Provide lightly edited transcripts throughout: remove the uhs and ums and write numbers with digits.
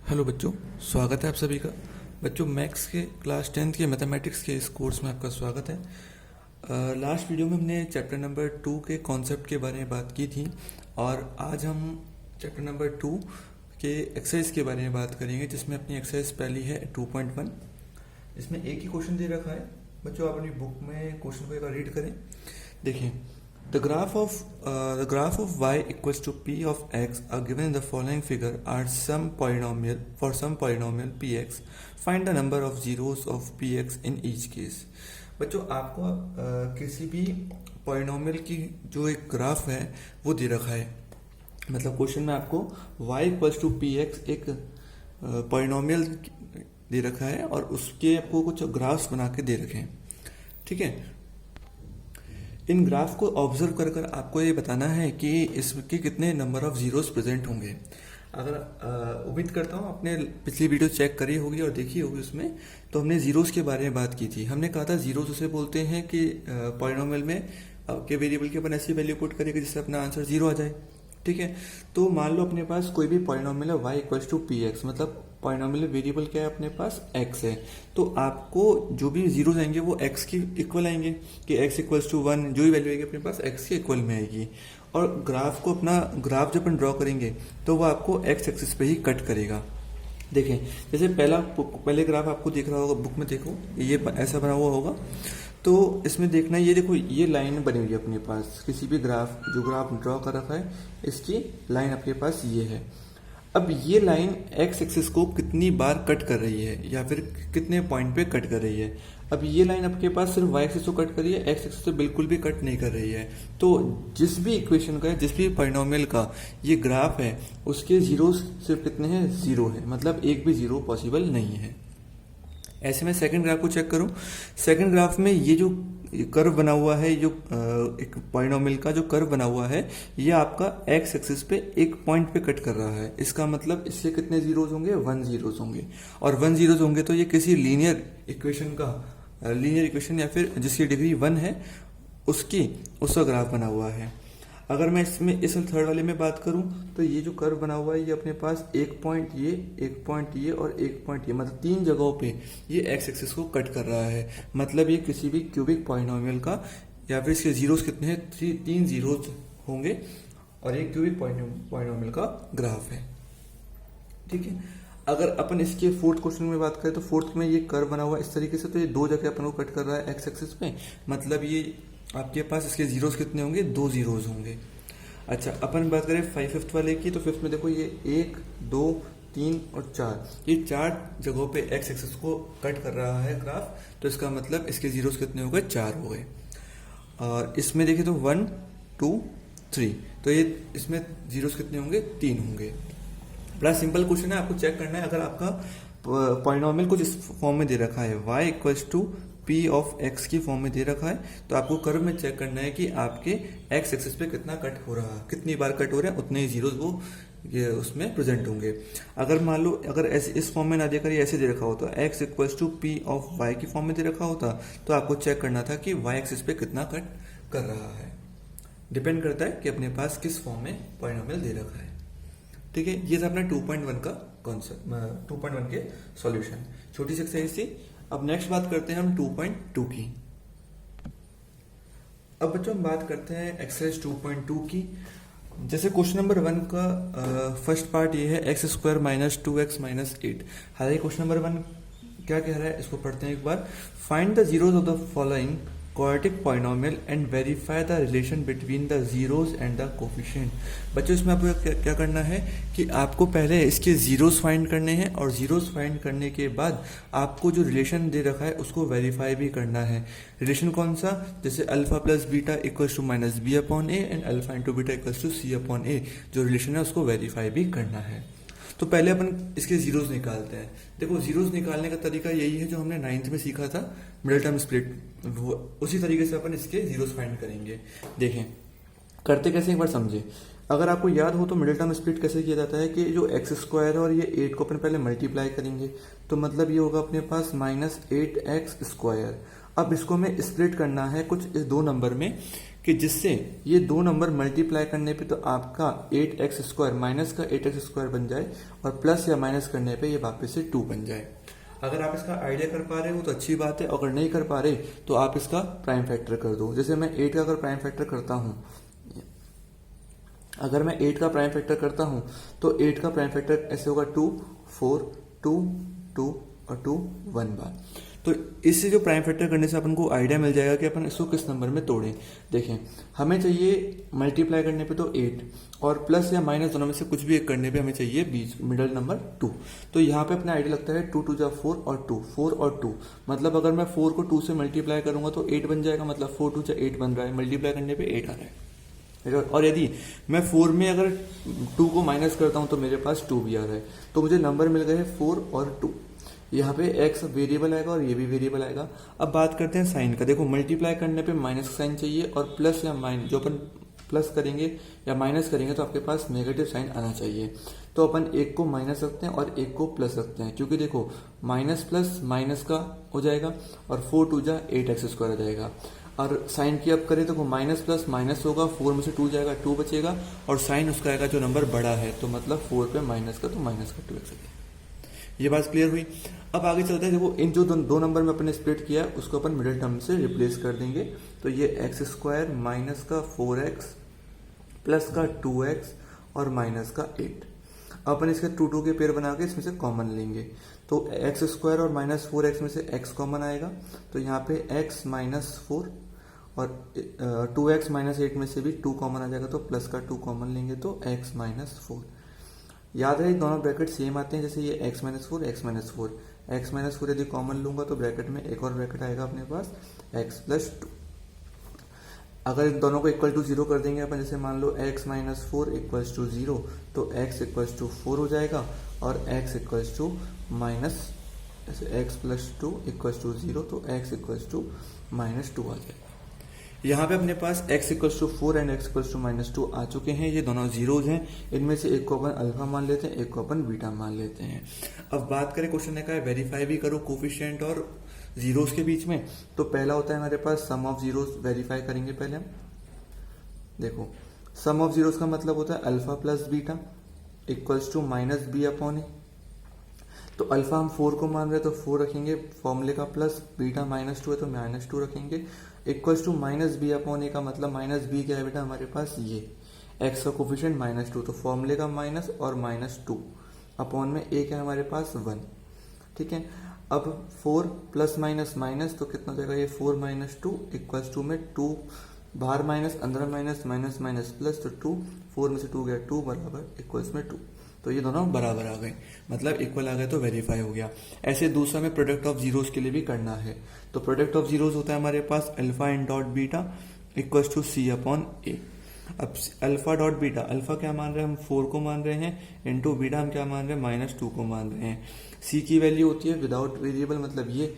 Hello बच्चों, स्वागत है आप सभी का। बच्चों, मैथ्स के क्लास 10th के मैथमेटिक्स के इस कोर्स में आपका स्वागत है। लास्ट वीडियो में हमने चैप्टर नंबर 2 के कॉन्सेप्ट के बारे में बात की थी और आज हम चैप्टर नंबर 2 के एक्सरसाइज के बारे में बात करेंगे, जिसमें अपनी एक्सरसाइज पहली है 2.1। इसमें एक ही क्वेश्चन दे रखा है। बच्चों, आप अपनी बुक में क्वेश्चन को एक बार रीड करें। देखिए, The graph of y equals to p of x are given in the following figure are for some polynomial px. Find the number of zeros of px in each case. बच्चों, आपको किसी भी polynomial की जो एक graph है वो दे रखा है। मतलब क्वेश्चन में आपको y equals to p x एक पॉलिनोमियल दे रखा है और उसके आपको कुछ ग्राफ्स बना के दे रखे हैं। ठीक है, इन ग्राफ को ऑब्जर्व कर कर आपको ये बताना है कि इसके कितने नंबर ऑफ जीरोस प्रेजेंट होंगे। अगर उम्मीद करता हूँ आपने पिछली वीडियो चेक करी होगी और देखी होगी, उसमें तो हमने जीरोस के बारे में बात की थी। हमने कहा था जीरोस उसे बोलते हैं कि पॉलिनोमियल में के वेरिएबल के अपन ऐसी वैल्यू पुट करेंगे जिससे अपना आंसर जीरो आ जाए। ठीक है, तो मान लो अपने पास कोई भी पॉलिनोमियल है y equals to p x, मतलब पॉलिनोमियल वेरिएबल क्या है अपने पास x है। तो आपको जो भी जीरोस आएंगे वो x के इक्वल आएंगे कि x इक्वल्स टू 1, जो भी वैल्यू आएगी अपने पास x के इक्वल में आएगी। और ग्राफ को अपना ग्राफ जब अपन ड्रॉ करेंगे तो वो आपको x एक्सिस पे ही कट करेगा। देखें, जैसे पहले ग्राफ आपको दिख रहा होगा, बुक में देखो, ये ऐसा बना हुआ होगा। तो इसमें देखना, ये देखो, ये लाइन बनी हुई है अपने पास। किसी भी जो ग्राफ ड्रॉ कर रखा है, इसकी लाइन आपके पास ये है। अब ये लाइन एक्स एक्सिस को कितनी बार कट कर रही है या फिर कितने पॉइंट पे कट कर रही है। अब ये लाइन आपके पास सिर्फ वाई एक्सिस को कट कर रही है, एक्स एक्सिस तो बिल्कुल भी कट नहीं कर रही है। तो जिस भी इक्वेशन का, जिस भी पॉलिनोमियल का ये ग्राफ है, उसके जीरो सिर्फ कितने हैं, जीरो है। मतलब एक भी जीरो पॉसिबल नहीं है। ऐसे में सेकंड ग्राफ को चेक करूं। सेकंड ग्राफ में ये जो कर्व बना हुआ है, जो एक पॉलिनोमियल का जो कर्व बना हुआ है, ये आपका एक्स एक्सिस पे एक पॉइंट पे कट कर रहा है। इसका मतलब इससे कितने जीरोस होंगे, 1 जीरोस होंगे। और 1 जीरोस होंगे तो ये किसी लीनियर इक्वेशन या फिर जिसकी डिग्री 1 है उसका ग्राफ बना हुआ है। अगर मैं इसमें इस थर्ड वाले में बात करूं तो ये जो कर्व बना हुआ है, ये अपने पास एक पॉइंट ये और एक पॉइंट ये, मतलब 3 जगहों पे ये एक्स एक्सिस को कट कर रहा है। मतलब ये किसी भी क्यूबिक पॉलिनोमियल का या फिर इसके जीरोस कितने हैं, 3 जीरोस होंगे और एक क्यूबिक पॉलिनोमियल का ग्राफ है। ठीक है, अगर अपन इसके फोर्थ क्वेश्चन में बात करें तो फोर्थ में ये कर्व बना हुआ है इस तरीके से, तो ये 2 जगह अपन को कट कर रहा है एक्स एक्सिस पे। मतलब ये आपके पास इसके जीरोस कितने होंगे, 2 जीरोस होंगे। अच्छा, अपन बात करें फिफ्थ वाले की, तो फिफ्थ में देखो ये 1, 2, 3 और 4, ये 4 जगहों पे एक्स एक्सिस को कट कर रहा है ग्राफ। तो इसका मतलब इसके जीरोस कितने हो गए, 4 हो गए। और इसमें देखिए तो 1, 2, 3, तो ये इसमें जीरोस कितने होंगे, 3 होंगे। बड़ा सिंपल क्वेश्चन है, आपको चेक करना है। अगर आपका पॉलिनोमियल कुछ इस फॉर्म में दे रखा है, y equals to p of x की फॉर्म में दे रखा है, तो आपको कर्व में चेक करना है कि आपके एक्स एक्सिस पे कितना कट हो रहा है, कितनी बार कट हो रहा है, उतने ही जीरोस वो ये उसमें प्रेजेंट होंगे। अगर मान लो अगर ऐसे इस फॉर्म में ना देकर ये ऐसे दे रखा होता, x equals to p of y की फॉर्म में दे रखा होता, तो आपको चेक करना था कि वाई एक्सिस पे कितना कट कर रहा है। डिपेंड करता है कि अपने पास किस फॉर्म में पॉलिनोमियल दे रखा है। ठीक है, ये था अपना 2.1 का कॉन्सेप्ट, 2.1 के सॉल्यूशन। छोटी सी एक्सरसाइज थी। अब नेक्स्ट बात करते हैं हम 2.2 की। अब बच्चों हम बात करते हैं एक्सरसाइज 2.2 की। जैसे क्वेश्चन नंबर 1 का फर्स्ट पार्ट ये है x square minus 2x minus 8। हालांकि क्वेश्चन नंबर 1 क्या कह रहा है, इसको पढ़ते हैं एक बार। Find the zeros of the following quadratic polynomial and verify the relation between the zeros and the coefficient. बच्चों, इसमें आपको क्या करना है कि आपको पहले इसके जीरोस फाइंड करने हैं और जीरोस फाइंड करने के बाद आपको जो रिलेशन दे रखा है उसको वेरीफाई भी करना है। रिलेशन कौन सा, जैसे alpha plus beta equals to minus B upon A and alpha into beta equals to C upon A, जो रिलेशन है उसको वेरीफाई भी करना है। तो पहले अपन इसके जीरोस निकालते हैं। देखो, जीरोस निकालने का तरीका यही है जो हमने 9th में सीखा था, मिडिल टर्म स्प्लिट। वो उसी तरीके से अपन इसके जीरोस फाइंड करेंगे। देखें करते कैसे, एक बार समझे। अगर आपको याद हो तो मिडिल टर्म स्प्लिट कैसे किया जाता है कि जो एक्स स्क्वायर है और ये 8 को अपन पहले मल्टीप्लाई करेंगे, तो मतलब ये होगा अपने पास माइनस 8x स्क्वायर। अब इसको हमें स्प्लिट करना है कुछ इस 2 नंबर में कि जिससे ये दो नंबर मल्टीप्लाई करने पे तो आपका 8x² माइनस का 8x² बन जाए और प्लस या माइनस करने पे ये वापस से 2 बन जाए। अगर आप इसका आइडिया कर पा रहे हो तो अच्छी बात है, अगर नहीं कर पा रहे तो आप इसका प्राइम फैक्टर कर दो। जैसे मैं 8 का अगर प्राइम फैक्टर करता हूं, अगर मैं 8 का प्राइम फैक्टर करता हूं तो 8 का प्राइम फैक्टर ऐसे होगा 2 4 2 2 और 2 1 बार। तो इससे जो प्राइम फैक्टर करने से अपन को आइडिया मिल जाएगा कि अपन इसको किस नंबर में तोड़ें। देखें, हमें चाहिए मल्टीप्लाई करने पे तो 8 और प्लस या माइनस दोनों में से कुछ भी एक करने पे हमें चाहिए बीच मिडल नंबर 2। तो यहाँ पे अपना आइडिया लगता है 2 2 जा 4 और 2 4 और 2, मतलब अगर मैं 4 को 2 से मल्टीप्लाई करूंगा तो 8 बन जाएगा, मतलब 4 2 जा 8 बन रहा है, मल्टीप्लाई करने पे 8 आ रहा है। और यदि मैं 4 में अगर 2 को माइनस करता हूं तो मेरे पास 2 भी आ रहा है। तो मुझे नंबर मिल गए 4 और 2। यहाँ पे x वेरिएबल आएगा और ये भी वेरिएबल आएगा। अब बात करते हैं साइन का। देखो, मल्टीप्लाई करने पे माइनस का साइन चाहिए और प्लस या माइनस, जो अपन प्लस करेंगे या माइनस करेंगे तो आपके पास नेगेटिव साइन आना चाहिए। तो अपन एक को माइनस रखते हैं और एक को प्लस रखते हैं, क्योंकि देखो माइनस प्लस माइनस का हो जाएगा और 4 2 जा 8x² आ जाएगा। और साइन की अब करें तो माइनस प्लस माइनस होगा, 4 में से 2 जाएगा, 2 बचेगा और साइन उसका आएगा जो नंबर बड़ा है, तो मतलब 4 पे माइनस का तो माइनस का 2x आ जाएगा। ये बात क्लियर हुई। अब आगे चलते हैं। देखो, इन जो दो नंबर में अपने स्प्लिट किया उसको अपन मिडिल टर्म से रिप्लेस कर देंगे। तो ये x² माइनस का 4x प्लस का 2x और माइनस का 8। अपन इसके 2 2 के पेयर बना के इसमें से कॉमन लेंगे। तो x² और माइनस 4x में से x कॉमन आएगा, तो यहाँ पे x माइनस 4 और 2x माइनस 8 में से भी 2 कॉमन आ जाएगा, तो प्लस का 2 कॉमन लेंगे तो x माइनस 4। याद रहे दोनों ब्रैकेट सेम आते हैं, जैसे ये x minus 4 x minus 4 x minus 4 यदि कॉमन लूंगा तो ब्रैकेट में एक और ब्रैकेट आएगा अपने पास x प्लस 2। अगर इन दोनों को इक्वल टू 0 कर देंगे अपन, जैसे मान लो x माइनस 4 इक्वल्स टू 0, तो x इक्वल्स टू 4 हो जाएगा और x इक्वल्स टू माइनस, जैसे x प्लस 2 इक्वल्स टू 0, तो x इक्वल्स टू माइनस 2 आ जाएगा। यहाँ पे अपने पास x equals to 4 and x equals to minus 2 आ चुके हैं। ये दोनों जीरोज हैं, इनमें से एक को अपन अल्फा मान लेते हैं, एक को अपन बीटा मान लेते हैं। अब बात करें, क्वेश्चन ने कहा है वेरीफाई भी करो कोफिशिएंट और जीरोस के बीच में। तो पहला होता है हमारे पास सम ऑफ जीरोस, वेरीफाई करेंगे पहले हम। देखो, सम ऑफ जीरोस का मतलब होता है alpha plus beta equals to minus B upon A. तो अल्फा हम 4 को मान रहे हैं तो 4 रखेंगे फॉर्मूले का, प्लस बीटा माइनस 2 है तो माइनस 2 रखेंगे, equals to minus B upon A का मतलब माइनस बी क्या है बेटा हमारे पास, ये एक्स का कोफिशिएंट माइनस 2, तो फॉर्मूले का माइनस और माइनस 2 अपॉन में ए क्या है हमारे पास 1। ठीक है, अब 4 प्लस माइनस माइनस तो कितना हो जाएगा, ये 4 माइनस 2 इक्वल्स टू में 2 बाहर माइनस अंदर माइनस माइनस माइनस प्लस, तो 2 4 में से 2 गया 2 बराबर इक्वल्स में 2, तो ये दोनों बराबर आ गए, मतलब इक्वल आ गए तो वेरीफाई हो गया। ऐसे दूसरा में प्रोडक्ट ऑफ जीरोस के लिए भी करना है। तो प्रोडक्ट ऑफ जीरोस होता है हमारे पास alpha in dot beta equals to C upon A. अब अल्फा डॉट बीटा, अल्फा क्या मान रहे हैं हम 4 को मान रहे हैं, इंटू बीटा हम क्या मान रहे हैं माइनस 2 को मान रहे हैं। सी की वैल्यू होती है विदाउट वेरिएबल, मतलब ये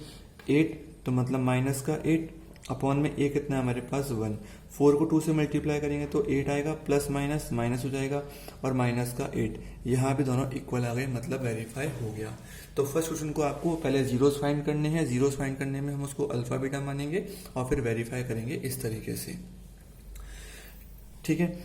8, तो मतलब माइनस का 8 अपॉन में ए कितना है हमारे पास 1। 4 को 2 से मल्टीप्लाई करेंगे तो 8 आएगा, प्लस माइनस माइनस हो जाएगा और माइनस का 8। यहाँ भी दोनों इक्वल आ गए, मतलब वेरीफाई हो गया। तो फर्स्ट क्वेश्चन को आपको पहले जीरोस फाइंड करने हैं, जीरोस फाइंड करने में हम उसको अल्फा बीटा मानेंगे और फिर वेरीफाई करेंगे इस तरीके से। ठीक है,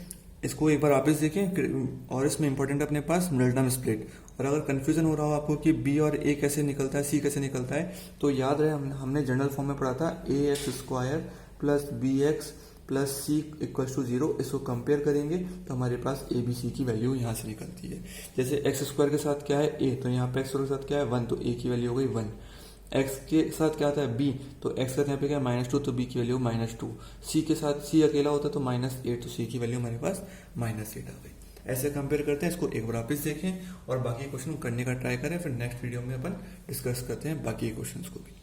इसको एक बार वापस देखें और इसमें इंपॉर्टेंट अपने पास मिडल टर्म स्प्लिट। और अगर कंफ्यूजन हो रहा हो आपको कि बी और ए कैसे निकलता है, सी कैसे निकलता है, तो याद रहे हमने जनरल फॉर्म में पढ़ा था ax² plus bx plus c equal to 0। इसको कंपेयर करेंगे तो हमारे पास ए बी सी की वैल्यू यहाँ से निकलती है। जैसे x² के साथ क्या है a, तो यहाँ पे x² के साथ क्या है 1, तो a की वैल्यू हो गई 1। x के साथ क्या आता है b, तो x का यहाँ पे क्या है -2, तो b की वैल्यू -2। c के साथ c अकेला होता है तो -8, तो c की वैल्यू हमारे पास -8 आ गई। ऐसे कंपेयर करते हैं, इसको एक बार वापस देखें और बाकी क्वेश्चन करने का ट्राई करें, फिर नेक्स्ट वीडियो में अपन डिस्कस करते हैं बाकी क्वेश्चंस को भी।